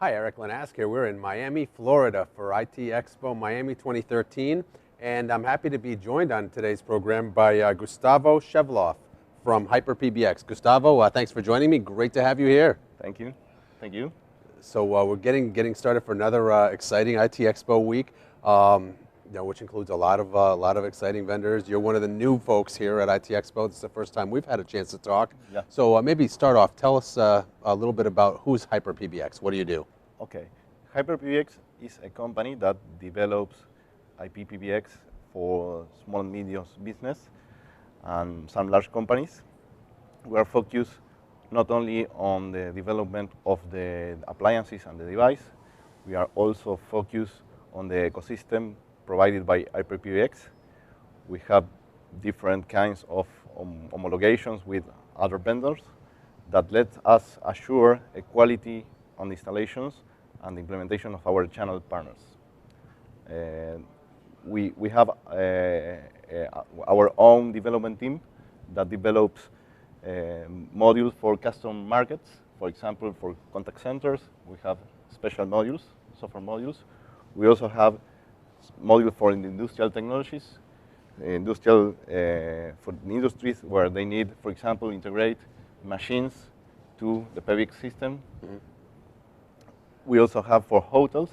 Hi, Erik Linask here. We're in Miami, Florida for ITEXPO Miami 2013, and I'm happy to be joined on today's program by Gustavo Scheveloff from HiperPBX. Gustavo, thanks for joining me. Great to have you here. Thank you. Thank you. So we're getting started for another exciting ITEXPO week, which includes a lot of exciting vendors. You're one of the new folks here at ITEXPO. This is the first time we've had a chance to talk. Yeah. So maybe start off. Tell us a little bit about who's HiperPBX. What do you do? Okay. HiperPBX is a company that develops IPPBX for small and medium business and some large companies. We are focused not only on the development of the appliances and the device, we are also focused on the ecosystem provided by HiperPBX. We have different kinds of homologations with other vendors that let us assure a quality on the installations and the implementation of our channel partners. We have our own development team that develops modules for custom markets. For example, for contact centers, we have special modules, software modules. We also have modules for industrial technologies, for the industries where they need, for example, integrate machines to the PBX system. Mm-hmm. We also have for hotels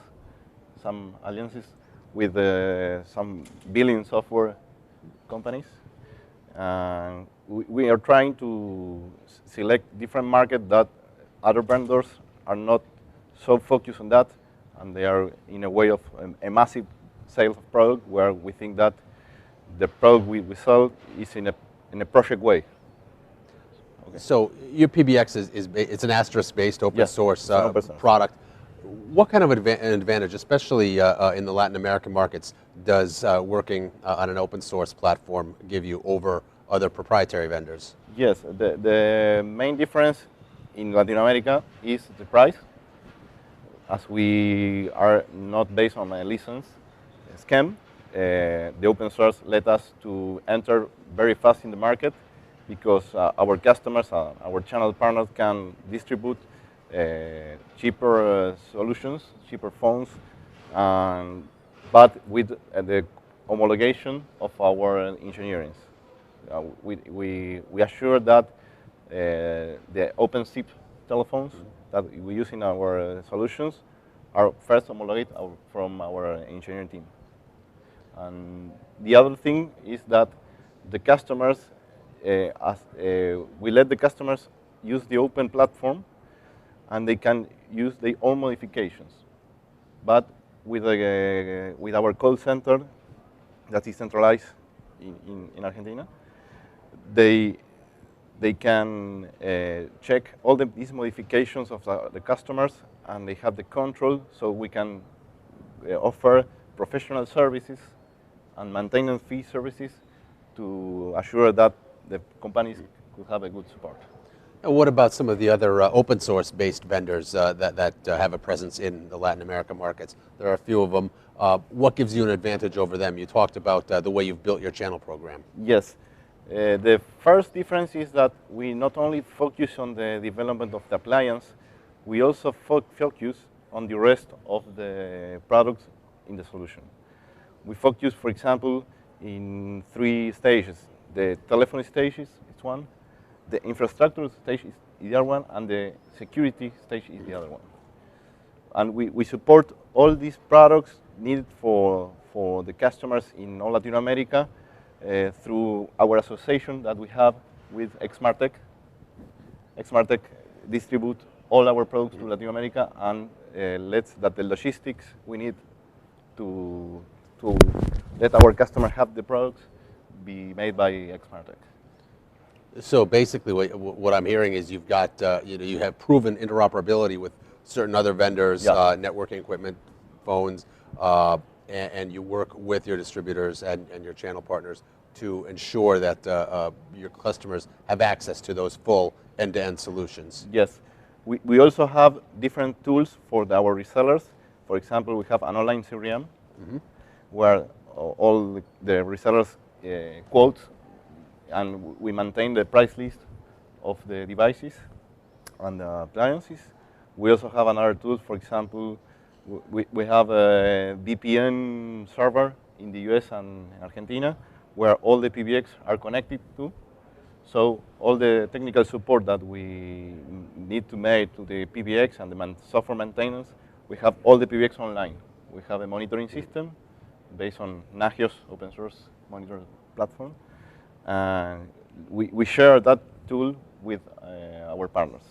some alliances with some billing software companies. We are trying to select different markets that other vendors are not so focused on that, and they are in a way of a massive sales of product where we think that the product we sell is in a project way. Okay. So your PBX it's an Asterisk-based open source product. What kind of an advantage, especially in the Latin American markets, does working on an open source platform give you over other proprietary vendors? Yes, the main difference in Latin America is the price. As we are not based on a license scheme, the open source let us to enter very fast in the market because our customers, our channel partners can distribute cheaper solutions, cheaper phones, but with the homologation of our engineering. We assure that the open SIP telephones that we use in our solutions are first homologated from our engineering team. And the other thing is that the customers, we let the customers use the open platform, and they can use their own modifications. But with our call center that is centralized in Argentina, they can check all these modifications of the customers, and they have the control, so we can offer professional services and maintenance fee services to assure that the companies could have a good support. And what about some of the other open source based vendors that have a presence in the Latin American markets? There are a few of them. What gives you an advantage over them? You talked about the way you've built your channel program. Yes. The first difference is that we not only focus on the development of the appliance, we also focus on the rest of the products in the solution. We focus, for example, in 3 stages. The telephony stage is one, the infrastructure stage is the other one, and the security stage is the other one. And we support all these products needed for the customers in all Latin America through our association that we have with Xmartech. Xmartech distributes all our products to Latin America and lets that the logistics we need to let our customer have the products be made by Xmartech. So basically, what I'm hearing is you've got you have proven interoperability with certain other vendors, networking equipment, phones, and you work with your distributors and your channel partners to ensure that your customers have access to those full end-to-end solutions. Yes, we also have different tools for our resellers. For example, we have an online CRM where all the resellers quote, and we maintain the price list of the devices and the appliances. We also have another tool. For example, we have a VPN server in the US and Argentina where all the PBX are connected to. So all the technical support that we need to make to the PBX and the software maintenance, we have all the PBX online. We have a monitoring system based on Nagios open source monitor platform. And we share that tool with our partners.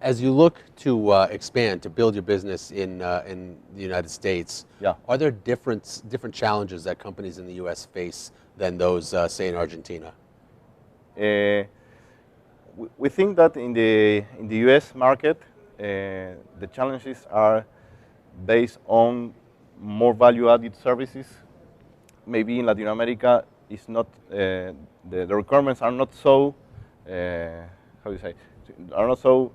As you look to expand, to build your business in the United States, are there different challenges that companies in the U.S. face than those, say, in Argentina? We think that in the U.S. market, the challenges are based on more value-added services. Maybe in Latin America, it's not the requirements are not so how do you say, are not so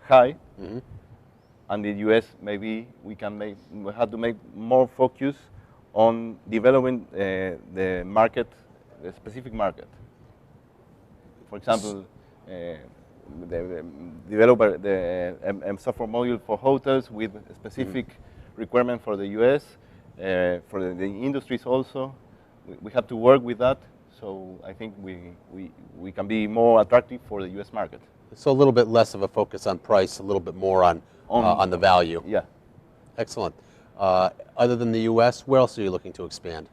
high. Mm-hmm. And in the US, maybe we have to make more focus on developing the market, the specific market. For example, develop a software module for hotels with a specific requirement for the US, for the industries also. We have to work with that. So I think we can be more attractive for the U.S. market. So a little bit less of a focus on price, a little bit more on the value. Yeah. Excellent. Other than the U.S., where else are you looking to expand?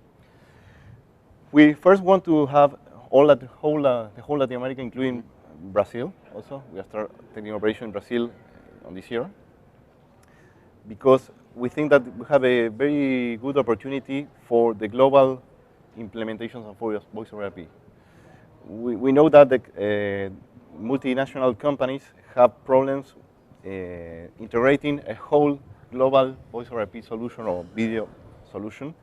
We first want to have the whole Latin America, including Brazil also. We are taking operation in Brazil on this year because we think that we have a very good opportunity for the global implementations of voice over IP. We know that the multinational companies have problems integrating a whole global voice over IP solution or video solution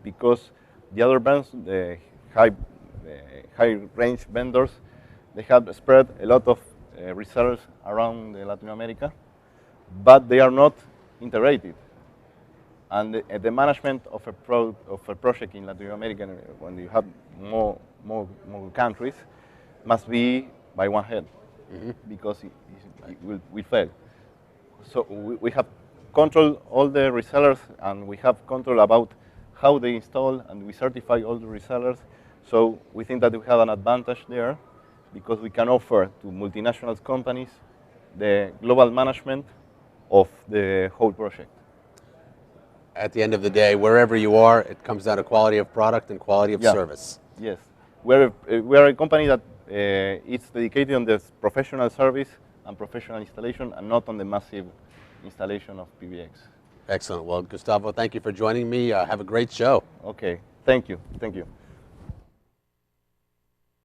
because the other brands, the high range vendors, they have spread a lot of resellers around Latin America, but they are not integrated. And the management of a project in Latin America, when you have more countries, must be by one hand, because it will fail. So we have control all the resellers, and we have control about how they install, and we certify all the resellers. So we think that we have an advantage there, because we can offer to multinational companies the global management of the whole project. At the end of the day, wherever you are, it comes down to quality of product and quality of service. Yes. We're a company that is dedicated on the professional service and professional installation, and not on the massive installation of PBX. Excellent. Well, Gustavo, thank you for joining me. Have a great show. Okay. Thank you. Thank you.